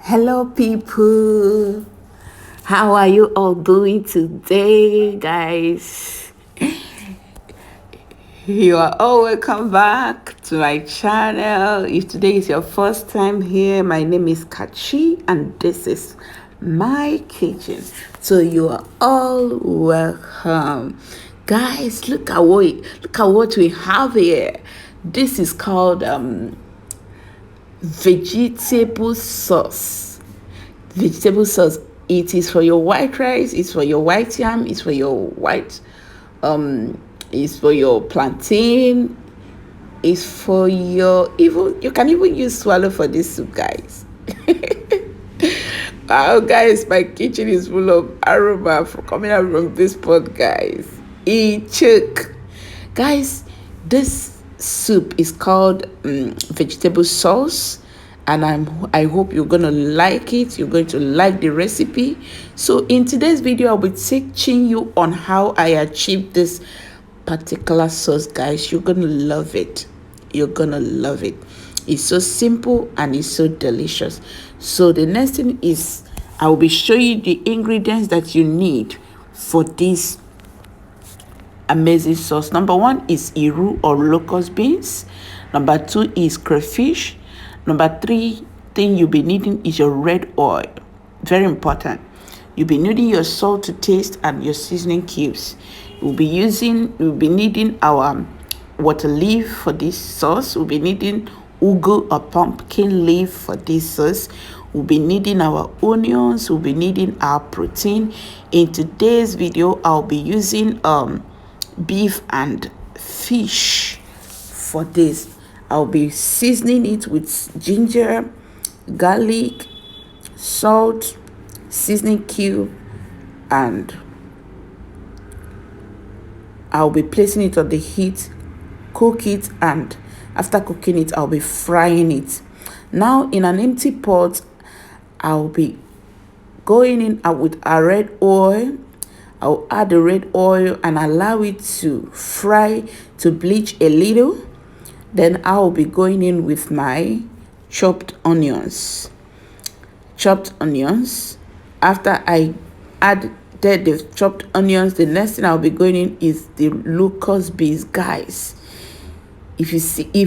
Hello, people. How are you all doing today, guys? You are all welcome back to my channel. If today is your first time here, my name is Kachi, and this is my kitchen. So you are all welcome, guys. Look at what we have here. This is called vegetable sauce. Vegetable sauce. It is for your white rice, it's for your white yam, it's for your it's for your plantain, it's for your, even you can even use swallow for this soup, guys. Wow, guys, my kitchen is full of aroma coming out from this pot, guys. Chook, guys. This soup is called vegetable sauce, and I hope you're gonna like it. You're going to like the recipe. So in today's video, I'll be teaching you on how I achieved this particular sauce, guys. You're gonna love it. You're gonna love it. It's so simple and it's so delicious. So the next thing is I will be showing you the ingredients that you need for this amazing sauce. Number one is iru or locust beans. Number two is crayfish. Number three thing you'll be needing is your red oil. Very important. You'll be needing your salt to taste and your seasoning cubes. We'll be needing our water leaf for this sauce. We'll be needing ugu or pumpkin leaf for this sauce. We'll be needing our onions. We'll be needing our protein. In today's video, I'll be using beef and fish for this. I'll be seasoning it with ginger, garlic, salt, seasoning cube, and I'll be placing it on the heat, cook it, and after cooking it, I'll be frying it. Now in an empty pot, I'll be going in with a red oil. I'll add the red oil and allow it to fry, to bleach a little. Then I'll be going in with my chopped onions. After I add the chopped onions, the next thing I'll be going in is the locust beans, guys. If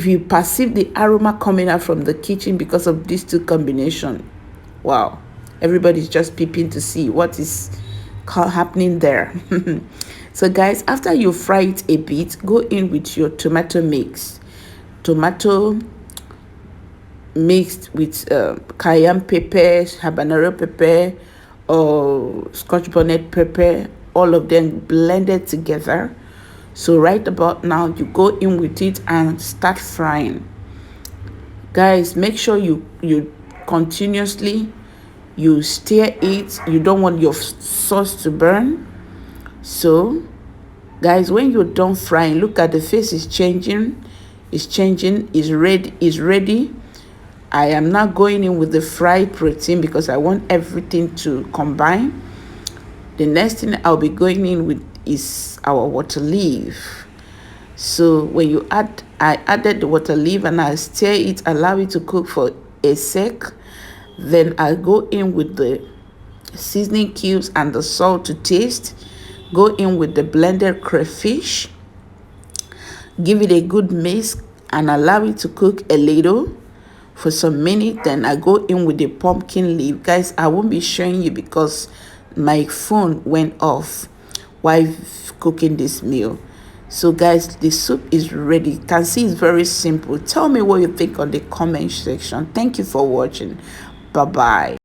you perceive the aroma coming out from the kitchen because of these two combination, wow, everybody's just peeping to see what is happening there. So guys, after you fry it a bit, go in with your tomato mixed with cayenne pepper, habanero pepper, or scotch bonnet pepper, all of them blended together. So right about now, you go in with it and start frying, guys. Make sure you continuously you stir it. You don't want your sauce to burn. So guys, when you're done frying, look at the face is changing, is ready. I am now going in with the fried protein because I want everything to combine. The next thing I'll be going in with is our water leaf. So when I added the water leaf and I stir it, allow it to cook for a sec. Then I go in with the seasoning cubes and the salt to taste. Go in with the blended crayfish. Give it a good mix and allow it to cook a little for some minutes. Then I go in with the pumpkin leaf. Guys, I won't be showing you because my phone went off while cooking this meal. So guys, the soup is ready. You can see it's very simple. Tell me what you think on the comment section. Thank you for watching. Bye bye.